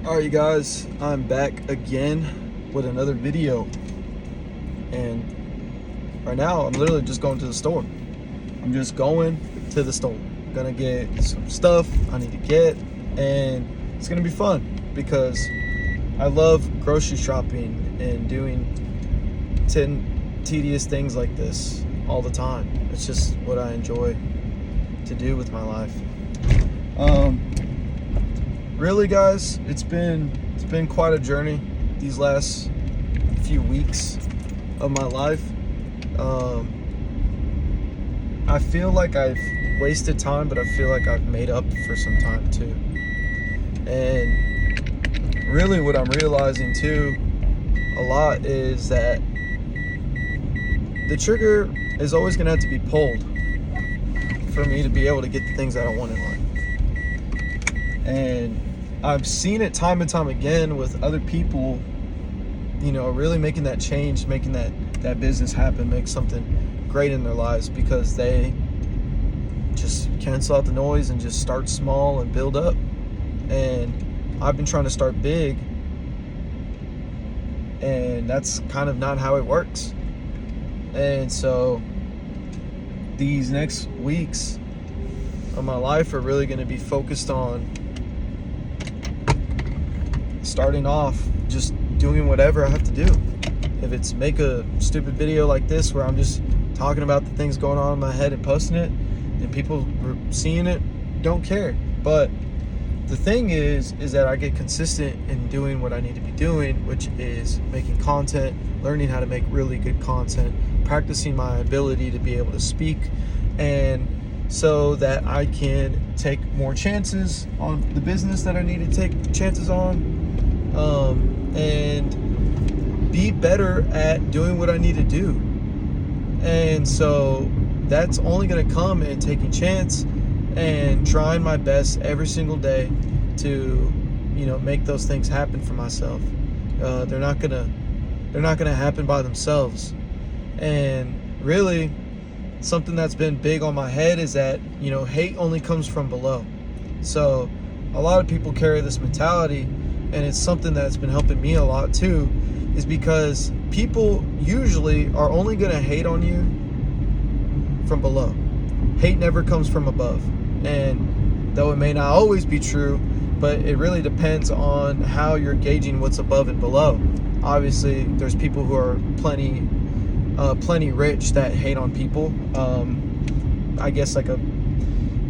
Alright, you guys, I'm back again with another video, and right now I'm literally just going to the store. I'm just going to the store. I'm gonna get some stuff I need to get, and it's gonna be fun because I love grocery shopping and doing tedious things like this all the time. It's just what I enjoy to do with my life. Really, guys, it's been quite a journey these last few weeks of my life. I feel like I've wasted time, but I feel like I've made up for some time too. And really what I'm realizing too a lot is that the trigger is always gonna have to be pulled for me to be able to get the things that I want in life. And I've seen it time and time again with other people, you know, really making that change, making that business happen, make something great in their lives, because they just cancel out the noise and just start small and build up. And I've been trying to start big, and that's kind of not how it works. And so these next weeks of my life are really going to be focused on starting off just doing whatever I have to do. If it's make a stupid video like this where I'm just talking about the things going on in my head and posting it, and people seeing it, don't care. But the thing is that I get consistent in doing what I need to be doing, which is making content, learning how to make really good content, practicing my ability to be able to speak, and so that I can take more chances on the business that I need to take chances on, and be better at doing what I need to do. And so that's only going to come in taking chance and trying my best every single day to, you know, make those things happen for myself. They're not gonna happen by themselves. And really, something that's been big on my head is that, you know, hate only comes from below. So a lot of people carry this mentality, and it's something that's been helping me a lot too, is because people usually are only going to hate on you from below. Hate never comes from above. And though it may not always be true, but it really depends on how you're gauging what's above and below. Obviously, there's people who are plenty rich that hate on people. I guess like a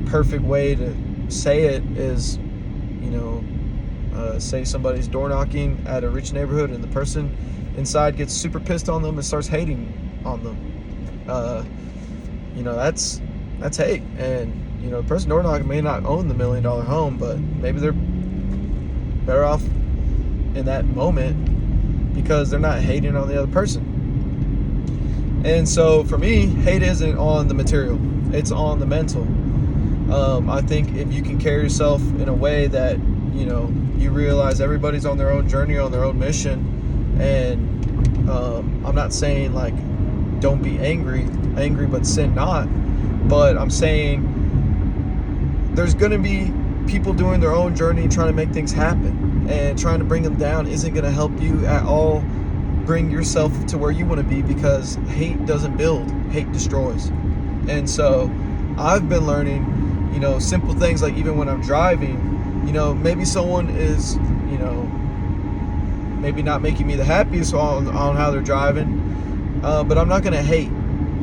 perfect way to say it is, you know, say somebody's door knocking at a rich neighborhood and the person inside gets super pissed on them and starts hating on them. You know, that's hate. And, you know, the person door knocking may not own the $1 million home, but maybe they're better off in that moment because they're not hating on the other person. And so for me, hate isn't on the material, it's on the mental. I think if you can carry yourself in a way that, you know, you realize everybody's on their own journey, on their own mission. And I'm not saying like don't be angry but sin not, but I'm saying there's going to be people doing their own journey trying to make things happen, and trying to bring them down isn't going to help you at all bring yourself to where you want to be, because hate doesn't build, hate destroys. And so I've been learning, you know, simple things like even when I'm driving, you know, maybe someone is, you know, maybe not making me the happiest on how they're driving, but I'm not going to hate.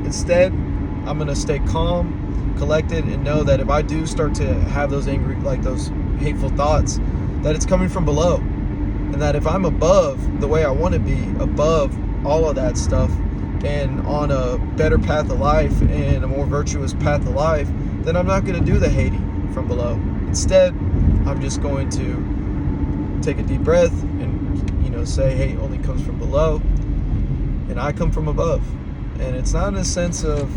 Instead, I'm going to stay calm, collected, and know that if I do start to have those angry, like those hateful thoughts, that it's coming from below. And that if I'm above the way I want to be, above all of that stuff, and on a better path of life and a more virtuous path of life, then I'm not going to do the hating from below. Instead, I'm just going to take a deep breath and, you know, say hate only comes from below, and I come from above. And it's not in a sense of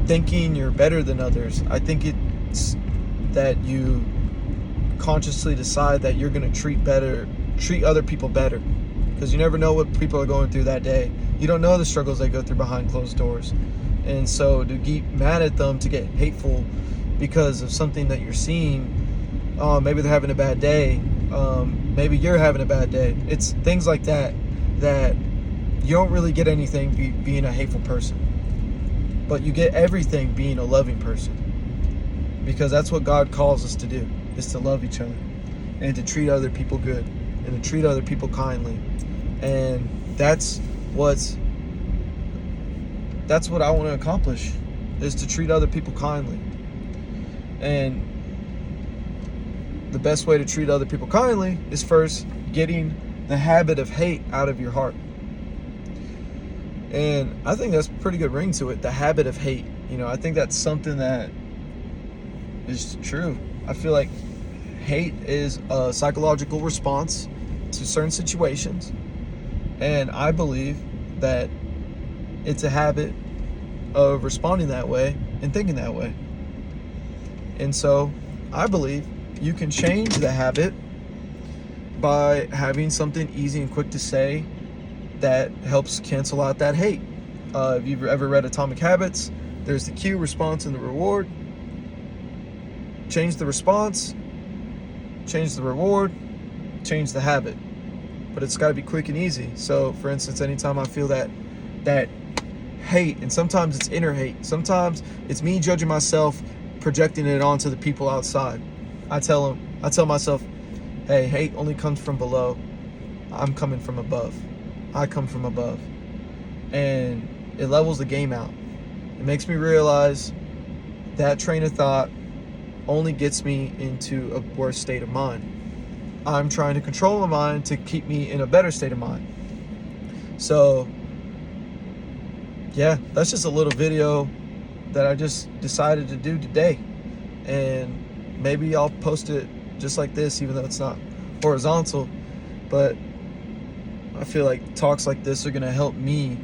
thinking you're better than others. I think it's that you consciously decide that you're going to treat other people better, because you never know what people are going through that day. You don't know the struggles they go through behind closed doors. And so to get mad at them, to get hateful because of something that you're seeing, Maybe they're having a bad day. Maybe you're having a bad day. It's things like that you don't really get anything being a hateful person, but you get everything being a loving person, because that's what God calls us to do, is to love each other and to treat other people good and to treat other people kindly. And that's what I want to accomplish, is to treat other people kindly. And the best way to treat other people kindly is first getting the habit of hate out of your heart. And I think that's a pretty good ring to it, the habit of hate. I think that's something that is true. I feel like hate is a psychological response to certain situations. And I believe that it's a habit of responding that way and thinking that way. And so I believe you can change the habit by having something easy and quick to say that helps cancel out that hate. If you've ever read Atomic Habits, there's the cue, response, and the reward. Change the response, change the reward, change the habit. But it's got to be quick and easy. So, for instance, anytime I feel that hate, and sometimes it's inner hate, sometimes it's me judging myself, projecting it onto the people outside. I tell myself, hey, hate only comes from below. I'm coming from above. I come from above. And it levels the game out. It makes me realize that train of thought only gets me into a worse state of mind. I'm trying to control my mind to keep me in a better state of mind. So, yeah, that's just a little video that I just decided to do today. And maybe I'll post it just like this, even though it's not horizontal. But I feel like talks like this are going to help me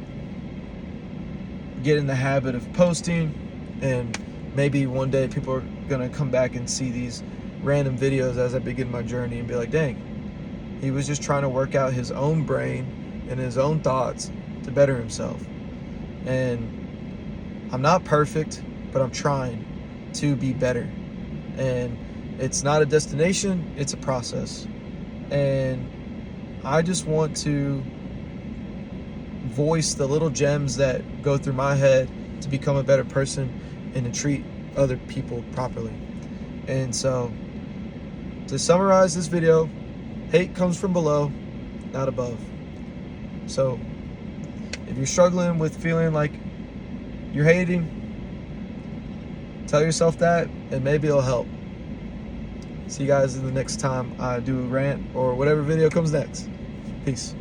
get in the habit of posting, and maybe one day people are going to come back and see these random videos as I begin my journey and be like, dang, he was just trying to work out his own brain and his own thoughts to better himself. And I'm not perfect, but I'm trying to be better. And it's not a destination, it's a process. And I just want to voice the little gems that go through my head to become a better person and to treat other people properly. And so, to summarize this video, hate comes from below, not above. So, if you're struggling with feeling like you're hating, tell yourself that, and maybe it'll help. See you guys in the next time I do a rant or whatever video comes next. Peace.